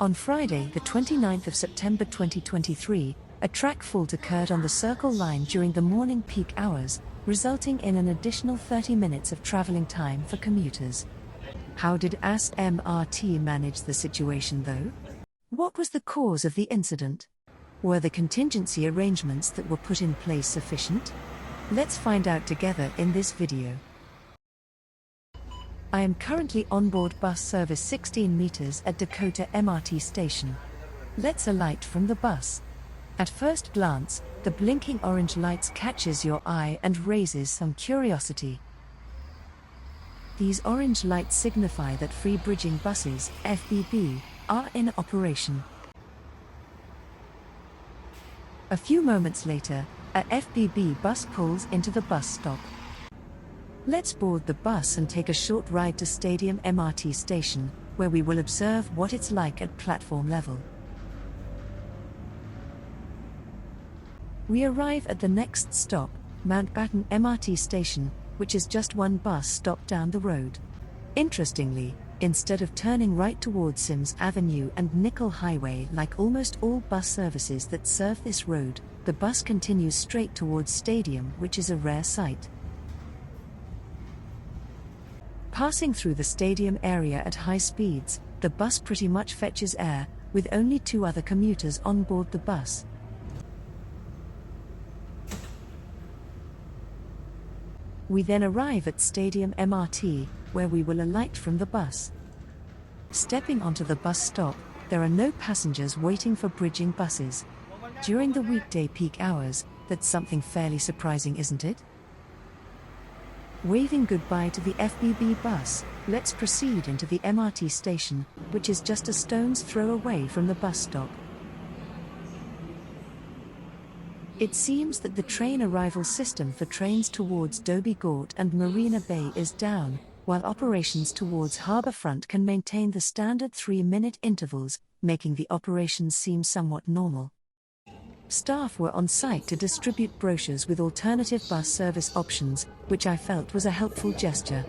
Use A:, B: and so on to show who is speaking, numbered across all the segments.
A: On Friday, the 29th of September 2023, a track fault occurred on the Circle Line during the morning peak hours, resulting in an additional 30 minutes of traveling time for commuters. How did ASMRT manage the situation though? What was the cause of the incident? Were the contingency arrangements that were put in place sufficient? Let's find out together in this video. I am currently on board bus service 16 meters at Dakota MRT station. Let's alight from the bus. At first glance, the blinking orange lights catches your eye and raises some curiosity. These orange lights signify that free bridging buses, FBB, are in operation. A few moments later, a FBB bus pulls into the bus stop. Let's board the bus and take a short ride to Stadium MRT station, where we will observe what it's like at platform level. We arrive at the next stop, Mountbatten MRT station, which is just one bus stop down the road. Interestingly, instead of turning right towards Sims Avenue and Nickel Highway like almost all bus services that serve this road, the bus continues straight towards Stadium, which is a rare sight. Passing through the stadium area at high speeds, the bus pretty much fetches air, with only 2 other commuters on board the bus. We then arrive at Stadium MRT, where we will alight from the bus. Stepping onto the bus stop, there are no passengers waiting for bridging buses. During the weekday peak hours, that's something fairly surprising, isn't it? Waving goodbye to the FBB bus, let's proceed into the MRT station, which is just a stone's throw away from the bus stop. It seems that the train arrival system for trains towards Dobie Gort and Marina Bay is down, while operations towards Harbourfront can maintain the standard 3-minute intervals, making the operations seem somewhat normal. Staff were on site to distribute brochures with alternative bus service options, which I felt was a helpful gesture.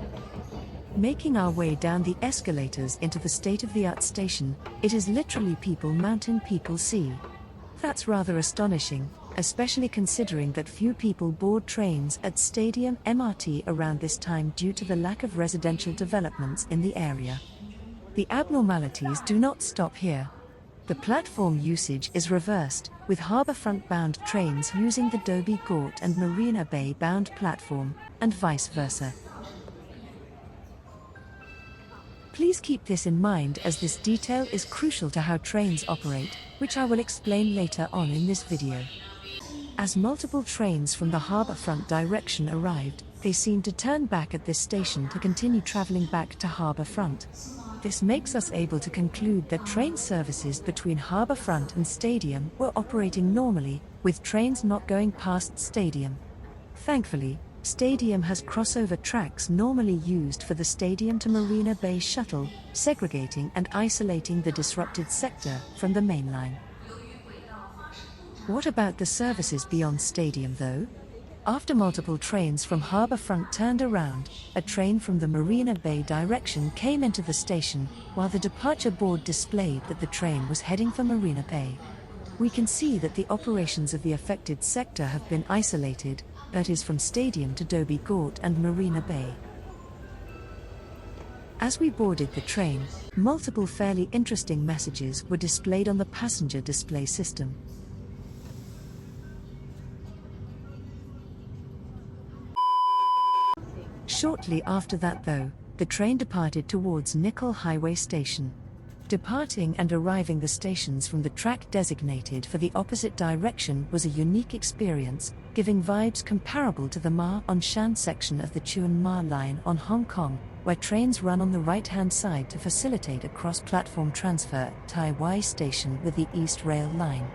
A: Making our way down the escalators into the state-of-the-art station, it is literally people mountain, people sea. That's rather astonishing, especially considering that few people board trains at Stadium MRT around this time due to the lack of residential developments in the area. The abnormalities do not stop here. The platform usage is reversed, with Harbourfront-bound trains using the Dobie Gort and Marina Bay-bound platform, and vice versa. Please keep this in mind, as this detail is crucial to how trains operate, which I will explain later on in this video. As multiple trains from the Harbourfront direction arrived, they seemed to turn back at this station to continue travelling back to Harbourfront. This makes us able to conclude that train services between Harbourfront and Stadium were operating normally, with trains not going past Stadium. Thankfully, Stadium has crossover tracks normally used for the Stadium to Marina Bay shuttle, segregating and isolating the disrupted sector from the main line. What about the services beyond Stadium though? After multiple trains from Harbourfront turned around, a train from the Marina Bay direction came into the station, while the departure board displayed that the train was heading for Marina Bay. We can see that the operations of the affected sector have been isolated, that is from Stadium to Dobie Gort and Marina Bay. As we boarded the train, multiple fairly interesting messages were displayed on the passenger display system. Shortly after that though, the train departed towards Nickel Highway station. Departing and arriving the stations from the track designated for the opposite direction was a unique experience, giving vibes comparable to the Ma On Shan section of the Chuan Ma line on Hong Kong, where trains run on the right-hand side to facilitate a cross-platform transfer at Tai Wai station with the East Rail line.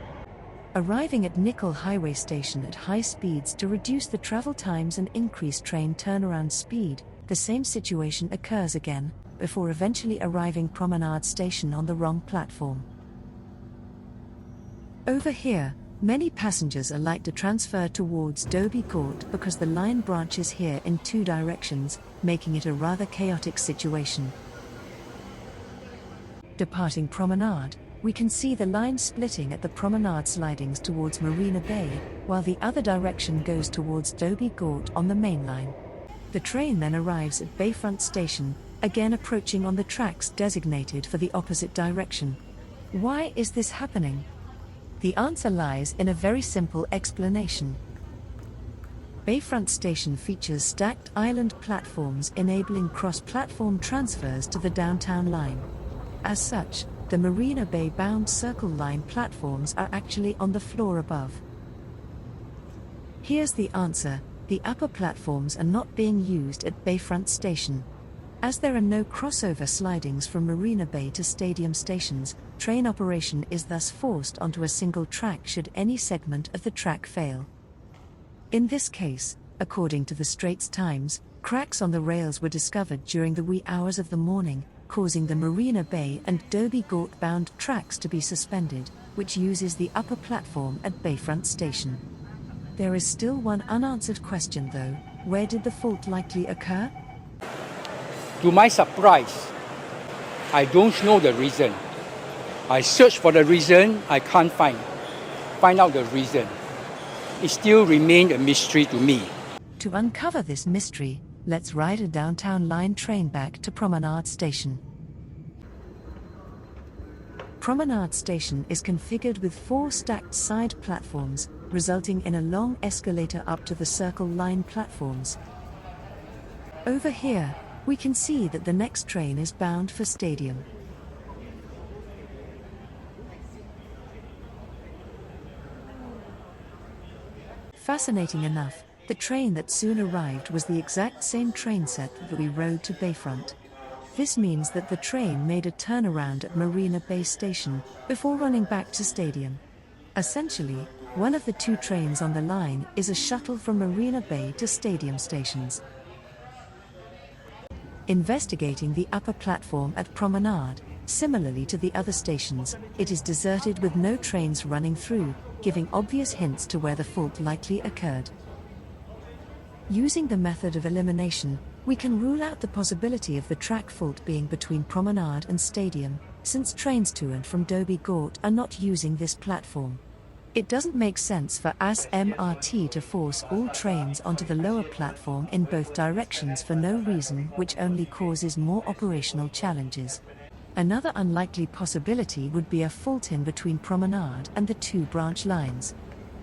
A: Arriving at Nickel Highway station at high speeds to reduce the travel times and increase train turnaround speed, the same situation occurs again, before eventually arriving Promenade station on the wrong platform. Over here, many passengers alight to transfer towards Dobie Gort because the line branches here in 2 directions, making it a rather chaotic situation. Departing Promenade, we can see the line splitting at the Promenade slidings towards Marina Bay, while the other direction goes towards Dobie Gort on the main line. The train then arrives at Bayfront Station, again approaching on the tracks designated for the opposite direction. Why is this happening? The answer lies in a very simple explanation. Bayfront Station features stacked island platforms enabling cross-platform transfers to the downtown line. As such, the Marina Bay-bound Circle Line platforms are actually on the floor above. Here's the answer: the upper platforms are not being used at Bayfront Station. As there are no crossover slidings from Marina Bay to Stadium stations, train operation is thus forced onto a single track should any segment of the track fail. In this case, according to the Straits Times, cracks on the rails were discovered during the wee hours of the morning, causing the Marina Bay and Dobie Gort bound tracks to be suspended, which uses the upper platform at Bayfront Station. There is still one unanswered question though: where did the fault likely occur?
B: To my surprise, I don't know the reason. I search for the reason, I can't find out the reason. It still remains a mystery to me.
A: To uncover this mystery, let's ride a downtown line train back to Promenade Station. Promenade Station is configured with 4 stacked side platforms, resulting in a long escalator up to the Circle Line platforms. Over here, we can see that the next train is bound for Stadium. Fascinating enough, the train that soon arrived was the exact same train set that we rode to Bayfront. This means that the train made a turnaround at Marina Bay Station before running back to Stadium. Essentially, one of the 2 trains on the line is a shuttle from Marina Bay to Stadium stations. Investigating the upper platform at Promenade, similarly to the other stations, it is deserted with no trains running through, giving obvious hints to where the fault likely occurred. Using the method of elimination, we can rule out the possibility of the track fault being between Promenade and Stadium, since trains to and from Dobie Gort are not using this platform. It doesn't make sense for SMRT to force all trains onto the lower platform in both directions for no reason, which only causes more operational challenges. Another unlikely possibility would be a fault in between Promenade and the 2 branch lines.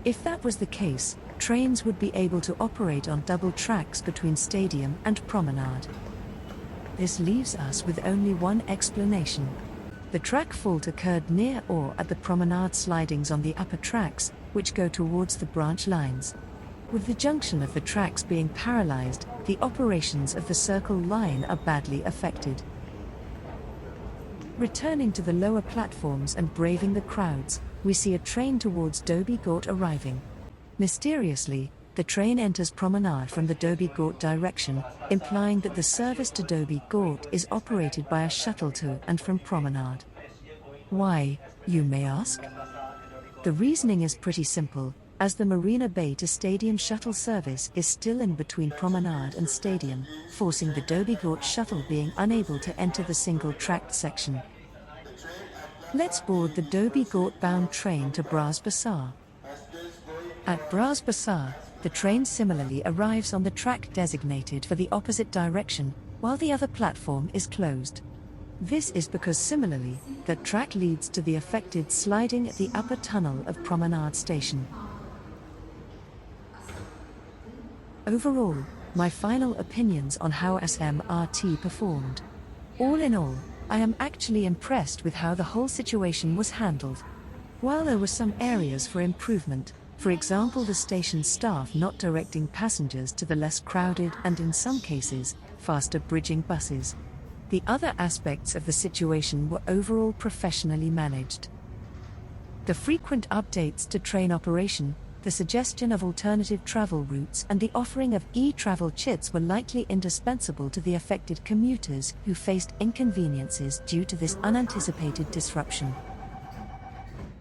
A: If that was the case, trains would be able to operate on double tracks between Stadium and Promenade. This leaves us with only one explanation. The track fault occurred near or at the Promenade slidings on the upper tracks, which go towards the branch lines. With the junction of the tracks being paralyzed, the operations of the Circle Line are badly affected. Returning to the lower platforms and braving the crowds, we see a train towards Dobie Gort arriving. Mysteriously, the train enters Promenade from the Dobie Gort direction, implying that the service to Dobie Gort is operated by a shuttle to and from Promenade. Why, you may ask? The reasoning is pretty simple, as the Marina Bay to Stadium shuttle service is still in between Promenade and Stadium, forcing the Dobie Gort shuttle being unable to enter the single-tracked section. Let's board the Dobie Gort-bound train to Bras Basar. At Bras Basar, the train similarly arrives on the track designated for the opposite direction, while the other platform is closed. This is because similarly, the track leads to the affected sliding at the upper tunnel of Promenade Station. Overall, my final opinions on how SMRT performed. All in all, I am actually impressed with how the whole situation was handled. While there were some areas for improvement, for example the station staff not directing passengers to the less crowded and in some cases, faster bridging buses, the other aspects of the situation were overall professionally managed. The frequent updates to train operation, the suggestion of alternative travel routes and the offering of e-travel chits were likely indispensable to the affected commuters who faced inconveniences due to this unanticipated disruption.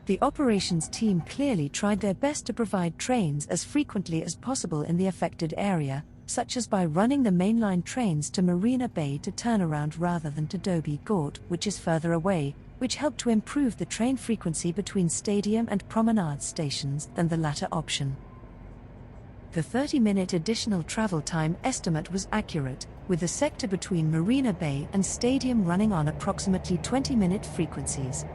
A: The operations team clearly tried their best to provide trains as frequently as possible in the affected area, such as by running the mainline trains to Marina Bay to turn around rather than to Dobie Gort, which is further away, which helped to improve the train frequency between Stadium and Promenade stations than the latter option. The 30-minute additional travel time estimate was accurate, with the sector between Marina Bay and Stadium running on approximately 20-minute frequencies.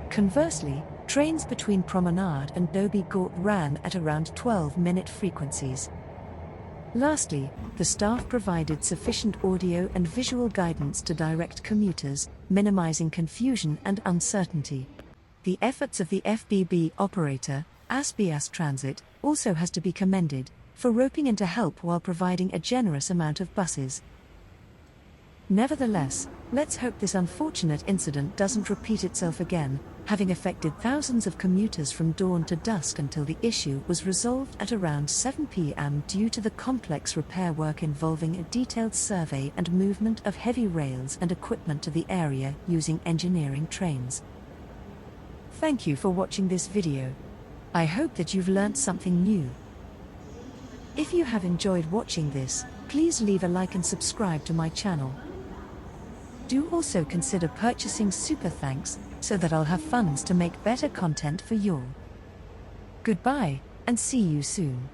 A: Conversely, trains between Promenade and Dobie Gort ran at around 12-minute frequencies. Lastly, the staff provided sufficient audio and visual guidance to direct commuters, minimizing confusion and uncertainty. The efforts of the FBB operator, Asbias Transit, also has to be commended, for roping in to help while providing a generous amount of buses. Nevertheless, let's hope this unfortunate incident doesn't repeat itself again, having affected thousands of commuters from dawn to dusk until the issue was resolved at around 7 p.m. due to the complex repair work involving a detailed survey and movement of heavy rails and equipment to the area using engineering trains. Thank you for watching this video. I hope that you've learnt something new. If you have enjoyed watching this, please leave a like and subscribe to my channel. Do also consider purchasing Super Thanks, so that I'll have funds to make better content for you all. Goodbye, and see you soon.